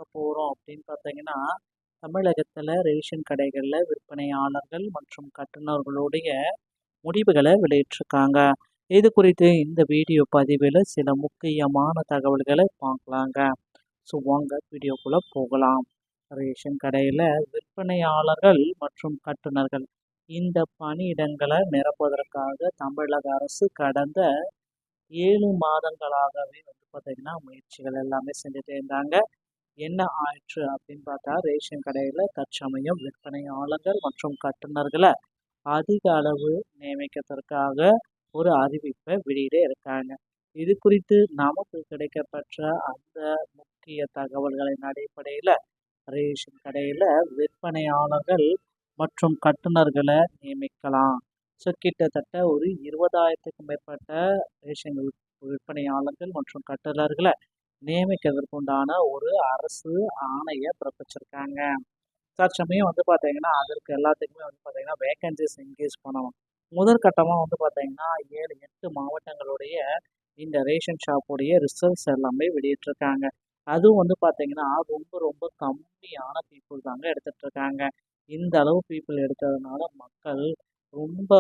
பார்க்க போகிறோம் அப்படின்னு பார்த்தீங்கன்னா, தமிழகத்தில் ரேஷன் கடைகளில் விற்பனையாளர்கள் மற்றும் கட்டுநர்களுடைய முடிவுகளை வெளியிட்டிருக்காங்க. இது குறித்து இந்த வீடியோ பதிவில் சில முக்கியமான தகவல்களை பார்க்கலாங்க. ஸோ வாங்க வீடியோக்குள்ளே போகலாம். ரேஷன் கடையில் விற்பனையாளர்கள் மற்றும் கட்டுநர்கள் இந்த பணியிடங்களை நிரப்புவதற்காக தமிழக அரசு கடந்த 7 மாதங்களாகவே பார்த்தீங்கன்னா முயற்சிகள் எல்லாமே செஞ்சுட்டே இருந்தாங்க. என்ன ஆயிற்று அப்படின்னு பார்த்தா, ரேஷன் கடையில் தற்சமயம் விற்பனையாளர்கள் மற்றும் கட்டுநர்களை அதிக அளவு நியமிக்கிறதுக்காக ஒரு அறிவிப்பை வெளியிட இருக்காங்க. இது குறித்து நமக்கு கிடைக்கப்பெற்ற அந்த முக்கிய தகவல்களின் அடிப்படையில் ரேஷன் கடையில் விற்பனையாளர்கள் மற்றும் கட்டுநர்களை நியமிக்கலாம். ஸோ கிட்டத்தட்ட ஒரு 20,000க்கும் மேற்பட்ட ரேஷன் விற்பனையாளர்கள் மற்றும் கட்டுநர்களை நியமிக்கிறதுக்கு உண்டான ஒரு அரசு ஆணையை பிறப்பிச்சிருக்காங்க. தற்சமயம் பார்த்தீங்கன்னா அதற்கு எல்லாத்துக்குமே பார்த்தீங்கன்னா வேகன்சிஸ் இன்க்ரீஸ் பண்ணணும். முதற்கட்டமாக பார்த்தீங்கன்னா 7-8 மாவட்டங்களுடைய இந்த ரேஷன் ஷாப்புடைய ரிசல்ட்ஸ் எல்லாமே வெளியிட்டிருக்காங்க. அதுவும் பார்த்தீங்கன்னா ரொம்ப ரொம்ப கம்மியான பீப்புள் தாங்க எடுத்துகிட்டு இருக்காங்க. இந்த அளவு பீப்புள் எடுத்ததுனால மக்கள் ரொம்ப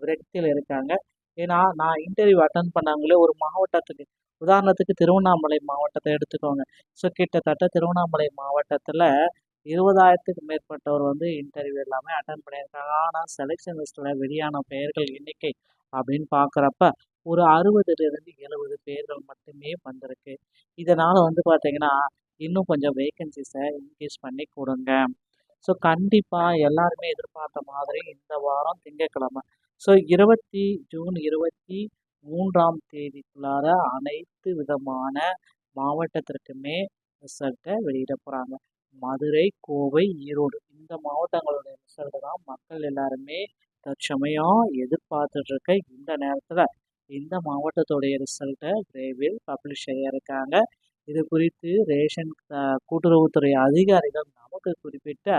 விரக்தியில் இருக்காங்க. ஏன்னா நான் இன்டர்வியூ அட்டன் பண்ணாங்களே ஒரு மாவட்டத்துக்கு, உதாரணத்துக்கு திருவண்ணாமலை மாவட்டத்தை எடுத்துக்கோங்க. ஸோ கிட்டத்தட்ட திருவண்ணாமலை மாவட்டத்தில் 20,000க்கும் மேற்பட்டவர் இன்டர்வியூ எல்லாமே அட்டன் பண்ணியிருக்காங்க. ஆனால் செலெக்ஷன் லிஸ்ட்டில் வெளியான பெயர்கள் எண்ணிக்கை அப்படின்னு பார்க்குறப்ப ஒரு 60லிருந்து 70 பேர்கள் மட்டுமே வந்திருக்கு. இதனால் பார்த்தீங்கன்னா இன்னும் கொஞ்சம் வேகன்சிஸை இன்க்ரீஸ் பண்ணி கொடுங்க. ஸோ கண்டிப்பாக எல்லாருமே எதிர்பார்த்த மாதிரி இந்த வாரம் திங்கட்கிழமை, ஸோ ஜூன் 23ஆம் தேதிக்குள்ளார அனைத்து விதமான மாவட்டத்திற்குமே ரிசல்ட்டை வெளியிட போகிறாங்க. மதுரை, கோவை, ஈரோடு இந்த மாவட்டங்களுடைய ரிசல்ட்டு தான் மக்கள் எல்லாருமே தற்சமயம் எதிர்பார்த்துட்டு இருக்க இந்த நேரத்தில் இந்த மாவட்டத்துடைய ரிசல்ட்டை விரைவில் பப்ளிஷ் செய்ய இருக்காங்க. இது குறித்து ரேஷன் கூட்டுறவுத்துறை அதிகாரிகள் நமக்கு குறிப்பிட்ட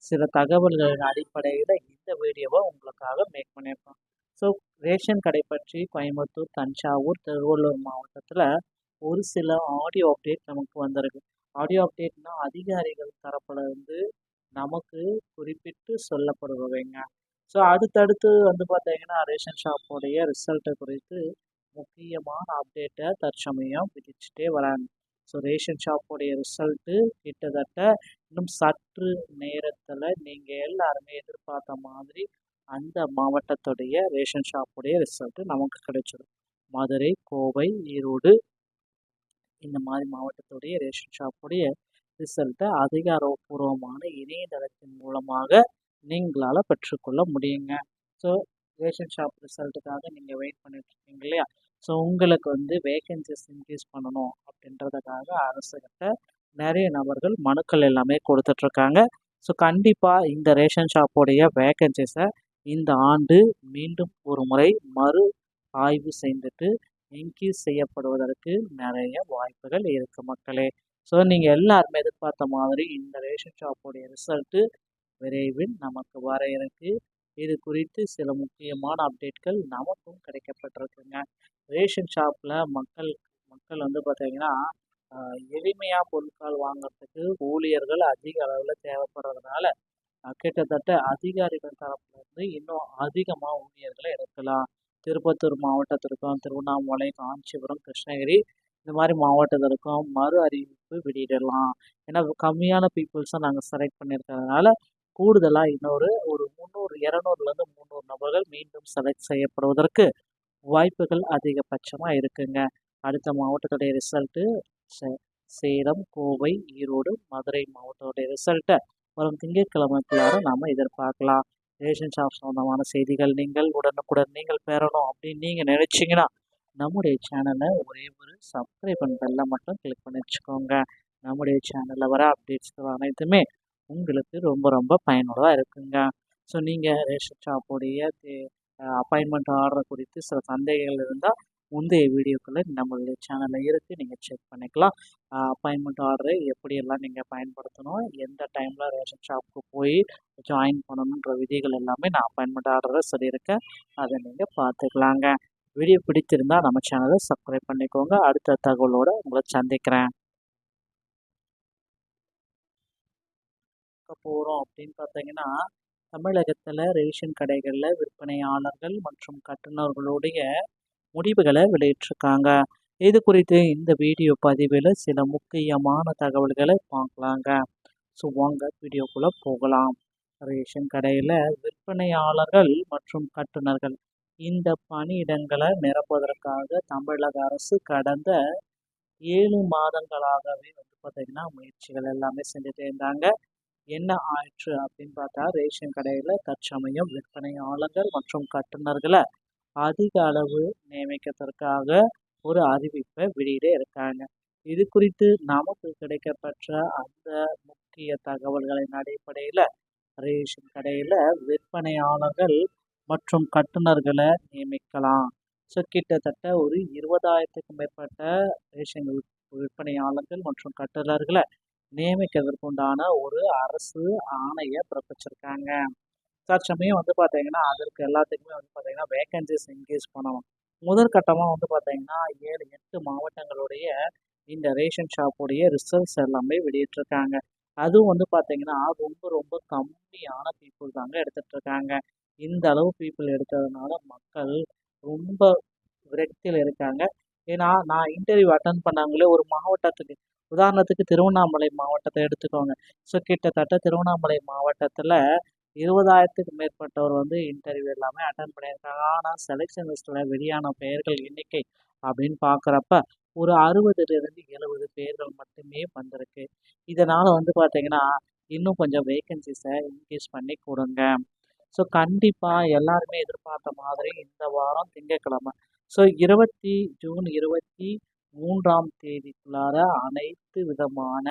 சில தகவல்களின் அடிப்படையில் இந்த வீடியோவை உங்களுக்காக மேக் பண்ணியிருக்கோம். ஸோ ரேஷன் கடை பற்றி கோயம்புத்தூர், தஞ்சாவூர், திருவள்ளூர் மாவட்டத்தில் ஒரு சில ஆடியோ அப்டேட் நமக்கு வந்திருக்கு. ஆடியோ அப்டேட்னா அதிகாரிகள் தரப்புல நமக்கு குறிப்பிட்டு சொல்லப்படுபவைங்க. ஸோ அடுத்தடுத்து பார்த்தீங்கன்னா ரேஷன் ஷாப்போடைய ரிசல்ட்டை குறித்து முக்கியமான அப்டேட்டை தற்சமயம் விதிச்சுட்டே வராங்க. ஸோ ரேஷன் ஷாப்போடைய ரிசல்ட்டு கிட்டத்தட்ட இன்னும் சற்று நேரத்தில் நீங்கள் எல்லாருமே எதிர்பார்த்த மாதிரி அந்த மாவட்டத்துடைய ரேஷன் ஷாப்புடைய ரிசல்ட்டு நமக்கு கிடைச்சிடும். மதுரை, கோவை, ஈரோடு இந்த மாதிரி மாவட்டத்துடைய ரேஷன் ஷாப்புடைய ரிசல்ட்டை அதிகாரப்பூர்வமான இணையதளத்தின் மூலமாக நீங்களால் பெற்றுக்கொள்ள முடியுங்க. ஸோ ரேஷன் ஷாப் ரிசல்ட்டுக்காக நீங்கள் வெயிட் பண்ணிட்டு இருக்கீங்க இல்லையா? ஸோ உங்களுக்கு வேகன்சிஸ் இன்க்ரீஸ் பண்ணணும் அப்படின்றதுக்காக அரசுகிட்ட நிறைய நபர்கள் மனுக்கள் எல்லாமே கொடுத்துட்ருக்காங்க. ஸோ கண்டிப்பாக இந்த ரேஷன் ஷாப்புடைய வேகன்சிஸை இந்த ஆண்டு மீண்டும் ஒரு முறை மறு ஆய்வு செய்துட்டு இன்க்ரீஸ் செய்யப்படுவதற்கு நிறைய வாய்ப்புகள் இருக்குது மக்களே. ஸோ நீங்கள் எல்லாருமே எதிர்பார்த்த மாதிரி இந்த ரேஷன் ஷாப்புடைய ரிசல்ட்டு விரைவில் நமக்கு வர இருக்கு. இது குறித்து சில முக்கியமான அப்டேட்கள் நமக்கும் கிடைக்கப்பட்டிருக்குங்க. ரேஷன் ஷாப்பில் மக்கள் பார்த்தீங்கன்னா எளிமையாக பொருட்கள் வாங்கிறதுக்கு ஊழியர்கள் அதிக அளவில் தேவைப்படுறதுனால கிட்டத்தட்ட அதிகாரிகள் தரப்புலேருந்து இன்னும் அதிகமாக ஊழியர்களை எடுக்கலாம். திருப்பத்தூர் மாவட்டத்திற்கும், திருவண்ணாமலை, காஞ்சிபுரம், கிருஷ்ணகிரி இந்த மாதிரி மாவட்டத்திற்கும் மறு அறிவிப்பு வெளியிடலாம். ஏன்னா கம்மியான பீப்புள்ஸை நாங்கள் செலக்ட் பண்ணியிருக்கிறதுனால கூடுதலாக இன்னொரு 200லேருந்து 300 நபர்கள் மீண்டும் செலக்ட் செய்யப்படுவதற்கு வாய்ப்புகள் அதிகபட்சமாக இருக்குங்க. அடுத்த மாவட்டத்துடைய ரிசல்ட்டு சேலம், கோவை, ஈரோடு, மதுரை மாவட்டத்துடைய ரிசல்ட்டை வரும் திங்கட்கிழமைக்குள்ளார நாம் எதிர்பார்க்கலாம். ரேஷன் ஷாப் சம்பந்தமான செய்திகள் நீங்கள் உடனுக்குடன் நீங்கள் பெறணும் அப்படின்னு நீங்கள் நினச்சிங்கன்னா நம்முடைய சேனலை ஒரே ஒரு சப்ஸ்கிரைப் பெல்லை மட்டும் கிளிக் பண்ணி வச்சுக்கோங்க. நம்முடைய சேனலில் வர அப்டேட்ஸ்கள் அனைத்துமே உங்களுக்கு ரொம்ப ரொம்ப பயனுள்ளதாக இருக்குங்க. ஸோ நீங்கள் ரேஷன் ஷாப்புடைய அப்பாயின்மெண்ட் ஆர்டர் குறித்து சில சந்தேகங்கள் இருந்தால் முந்தைய வீடியோக்களை நம்மளுடைய சேனலில் இருக்குது, நீங்கள் செக் பண்ணிக்கலாம். அப்பாயின்மெண்ட் ஆர்டரை எப்படியெல்லாம் நீங்கள் பயன்படுத்தணும், எந்த டைமில் ரேஷன் ஷாப்புக்கு போய் ஜாயின் பண்ணணுன்ற விதிகள் எல்லாமே நான் அப்பாயின்மெண்ட் ஆர்டரை சொல்லியிருக்கேன். அதை நீங்கள் பார்த்துக்கலாங்க. வீடியோ பிடித்திருந்தால் நம்ம சேனலை சப்ஸ்கிரைப் பண்ணிக்கோங்க. அடுத்த தகவலோடு உங்களை சந்திக்கிறேன். பார்க்க போகிறோம் அப்படின்னு பார்த்தீங்கன்னா, தமிழகத்தில் ரேஷன் கடைகளில் விற்பனையாளர்கள் மற்றும் கட்டுநர்களுடைய முடிவுகளை வெளியிட்டிருக்காங்க. இது குறித்து இந்த வீடியோ பதிவில் சில முக்கியமான தகவல்களை பார்க்கலாங்க. ஸோ வாங்க வீடியோக்குள்ளே போகலாம். ரேஷன் கடையில் விற்பனையாளர்கள் மற்றும் கட்டுநர்கள் இந்த பணியிடங்களை நிரப்புவதற்காக தமிழக அரசு கடந்த 7 மாதங்களாகவே பார்த்திங்கன்னா முயற்சிகள் எல்லாமே செஞ்சுட்டே இருந்தாங்க. என்ன ஆயிற்று அப்படின்னு பார்த்தா, ரேஷன் கடையில் தற்சமயம் விற்பனையாளர்கள் மற்றும் கட்டுநர்களை அதிக அளவு நியமிக்கிறதுக்காக ஒரு அறிவிப்பை வெளியிட இருக்காங்க. இது குறித்து நமக்கு கிடைக்கப்பெற்ற அந்த முக்கிய தகவல்களின் அடிப்படையில் ரேஷன் கடையில் விற்பனையாளர்கள் மற்றும் கட்டுநர்களை நியமிக்கலாம். ஸோ கிட்டத்தட்ட ஒரு 20,000க்கும் மேற்பட்ட ரேஷன் விற்பனையாளர்கள் மற்றும் கட்டுநர்களை நியமிக்கிறதுக்குண்டான ஒரு அரசு ஆணையை பிறப்பிச்சிருக்காங்க. தற்சமயம் பார்த்தீங்கன்னா அதற்கு எல்லாத்துக்குமே பார்த்தீங்கன்னா வேகன்சிஸ் இன்க்ரீஸ் பண்ணணும். முதற்கட்டமாக பார்த்தீங்கன்னா 7-8 மாவட்டங்களுடைய இந்த ரேஷன் ஷாப்புடைய ரிசல்ட்ஸ் எல்லாமே வெளியிட்டிருக்காங்க. அதுவும் பார்த்தீங்கன்னா ரொம்ப ரொம்ப கம்மியான பீப்புள் தாங்க எடுத்துகிட்டு இருக்காங்க. இந்த அளவு பீப்புள் எடுத்ததுனால மக்கள் ரொம்ப விரக்தியில் இருக்காங்க. ஏன்னா நான் இன்டர்வியூ அட்டன் பண்ணாங்களே ஒரு மாவட்டத்துக்கு, உதாரணத்துக்கு திருவண்ணாமலை மாவட்டத்தை எடுத்துக்கோங்க. ஸோ கிட்டத்தட்ட திருவண்ணாமலை மாவட்டத்தில் 20,000க்கும் மேற்பட்டவர் இன்டர்வியூ எல்லாமே அட்டன் பண்ணியிருக்காங்க. ஆனால் செலெக்ஷன் லிஸ்ட்டில் வெளியான பெயர்கள் எண்ணிக்கை அப்படின்னு பார்க்குறப்ப ஒரு 60லிருந்து 70 பேர்கள் மட்டுமே வந்திருக்கு. இதனால் பார்த்தீங்கன்னா இன்னும் கொஞ்சம் வேகன்சிஸை இன்க்ரீஸ் பண்ணி கொடுங்க. ஸோ கண்டிப்பாக எல்லாருமே எதிர்பார்த்த மாதிரி இந்த வாரம் திங்கட்கிழமை, ஸோ ஜூன் 23ஆம் தேதிக்குள்ளார அனைத்து விதமான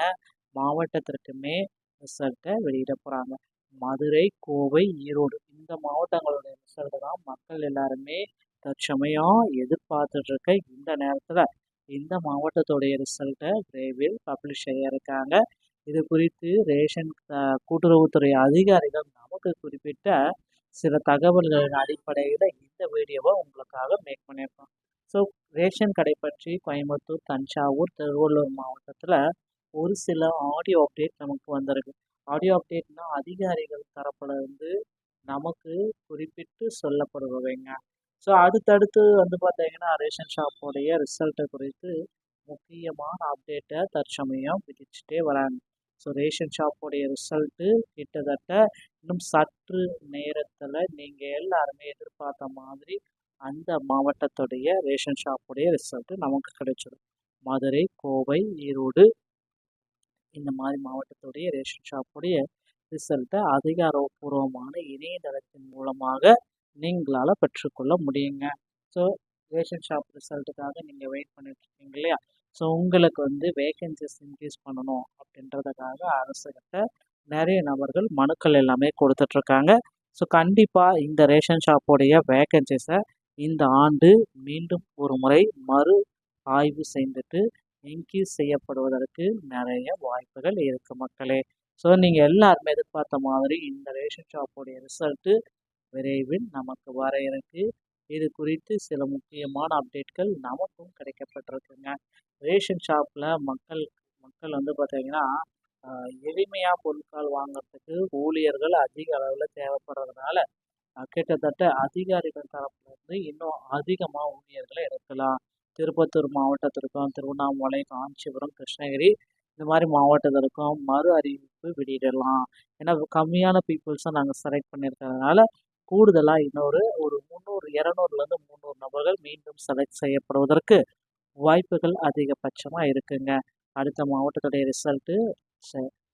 மாவட்டத்திற்குமே ரிசல்ட்டை வெளியிட போகிறாங்க. மதுரை, கோவை, ஈரோடு இந்த மாவட்டங்களுடைய ரிசல்ட்டு தான் மக்கள் எல்லாருமே தற்சமயம் எதிர்பார்த்துட்டு இருக்க இந்த நேரத்தில் இந்த மாவட்டத்துடைய ரிசல்ட்டை விரைவில் பப்ளிஷ் செய்ய இருக்காங்க. இது குறித்து ரேஷன் கூட்டுறவுத்துறை அதிகாரிகள் நமக்கு குறிப்பிட்ட சில தகவல்களின் அடிப்படையில் இந்த வீடியோவை உங்களுக்காக மேக் பண்ணியிருக்கோம். ஸோ ரேஷன் கடை பற்றி கோயம்புத்தூர், தஞ்சாவூர், திருவள்ளூர் மாவட்டத்தில் ஒரு சில ஆடியோ அப்டேட் நமக்கு வந்திருக்கு. ஆடியோ அப்டேட்னா அதிகாரிகள் தரப்புல நமக்கு குறிப்பிட்டு சொல்லப்படுபவைங்க. ஸோ அடுத்தடுத்து பார்த்தீங்கன்னா ரேஷன் ஷாப்போடைய ரிசல்ட்டை குறித்து முக்கியமான அப்டேட்டை தற்சமயம் விதிச்சுட்டே வராங்க. ஸோ ரேஷன் ஷாப்போடைய ரிசல்ட்டு கிட்டத்தட்ட இன்னும் சற்று நேரத்தில் நீங்கள் எல்லாருமே எதிர்பார்த்த மாதிரி அந்த மாவட்டத்துடைய ரேஷன் ஷாப்புடைய ரிசல்ட்டு நமக்கு கிடைச்சிடும். மதுரை, கோவை, ஈரோடு இந்த மாதிரி மாவட்டத்துடைய ரேஷன் ஷாப்புடைய ரிசல்ட்டை அதிகாரப்பூர்வமான இணையதளத்தின் மூலமாக நீங்களால் பெற்றுக்கொள்ள முடியுங்க. ஸோ ரேஷன் ஷாப் ரிசல்ட்டுக்காக நீங்கள் வெயிட் பண்ணிட்டுருக்கீங்க இல்லையா? ஸோ உங்களுக்கு வேகன்சிஸ் இன்க்ரீஸ் பண்ணணும் அப்படின்றதுக்காக அரசுகிட்ட நிறைய நபர்கள் மனுக்கள் எல்லாமே கொடுத்துட்ருக்காங்க. ஸோ கண்டிப்பாக இந்த ரேஷன் ஷாப்போடைய வேகன்சிஸை இந்த ஆண்டு மீண்டும் ஒரு முறை மறு ஆய்வு செய்துட்டு இன்க்ரீஸ் செய்யப்படுவதற்கு நிறைய வாய்ப்புகள் இருக்குது மக்களே. ஸோ நீங்கள் எல்லாருமே எதிர்பார்த்த மாதிரி இந்த ரேஷன் ஷாப்போடைய ரிசல்ட்டு விரைவில் நமக்கு வர இருக்கு. இது குறித்து சில முக்கியமான அப்டேட்கள் நமக்கும் கிடைக்கப்பட்டிருக்குங்க. ரேஷன் ஷாப்பில் மக்கள் பார்த்தீங்கன்னா எளிமையாக பொருட்கள் வாங்கிறதுக்கு ஊழியர்கள் அதிக அளவில் தேவைப்படுறதுனால கிட்டத்தட்ட அதிகாரிகள் தரப்புலேருந்து இன்னும் அதிகமாக ஊழியர்களை எடுக்கலாம். திருப்பத்தூர் மாவட்டத்திற்கும், திருவண்ணாமலை, காஞ்சிபுரம், கிருஷ்ணகிரி இந்த மாதிரி மாவட்டத்திற்கும் மறு அறிவிப்பு வெளியிடலாம். ஏன்னா கம்மியான பீப்புள்ஸை நாங்கள் செலக்ட் பண்ணியிருக்கிறதுனால கூடுதலாக இன்னொரு 200லேருந்து 300 நபர்கள் மீண்டும் செலக்ட் செய்யப்படுவதற்கு வாய்ப்புகள் அதிகபட்சமாக இருக்குங்க. அடுத்த மாவட்டத்துடைய ரிசல்ட்டு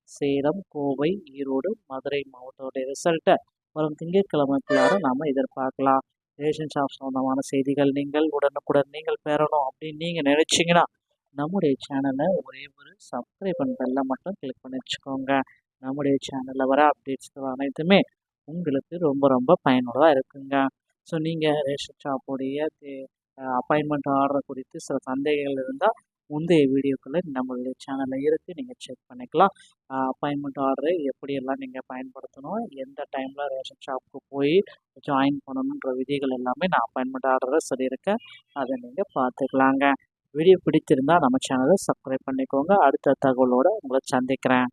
சேலம், கோவை, ஈரோடு, மதுரை மாவட்டத்துடைய ரிசல்ட்டை வரும் திங்கட்கிழமைக்குள்ளார நாம் எதிர்பார்க்கலாம். ரேஷன் ஷாப் சம்பந்தமான செய்திகள் நீங்கள் உடனுக்குடன் நீங்கள் பெறணும் அப்படின்னு நீங்கள் நினச்சிங்கன்னா நம்முடைய சேனலை ஒரே ஒரு சப்ஸ்கிரைப் பண்ணுறதுல மட்டும் கிளிக் பண்ணி வச்சுக்கோங்க. நம்முடைய சேனலில் வர அப்டேட்ஸ்கள் அனைத்துமே உங்களுக்கு ரொம்ப ரொம்ப பயனுள்ளதாக இருக்குங்க. ஸோ நீங்கள் ரேஷன் ஷாப்புடைய அப்பாயின்மெண்ட் ஆர்டர் குறித்து சில சந்தேகங்கள் இருந்தால் முந்தைய வீடியோக்களில் நம்மளுடைய சேனலில் இருக்குது, நீங்கள் செக் பண்ணிக்கலாம். அப்பாயின்மெண்ட் ஆர்டரை எப்படியெல்லாம் நீங்கள் பயன்படுத்தணும், எந்த டைமில் ரேஷன் ஷாப்புக்கு போய் ஜாயின் பண்ணணுன்ற விதிகள் எல்லாமே நான் அப்பாயின்மெண்ட் ஆர்டரை சொல்லியிருக்கேன். அதை நீங்கள் பார்த்துக்கலாங்க. வீடியோ பிடித்திருந்தால் நம்ம சேனலை சப்ஸ்கிரைப் பண்ணிக்கோங்க. அடுத்த தகவலோடு உங்களை சந்திக்கிறேன்.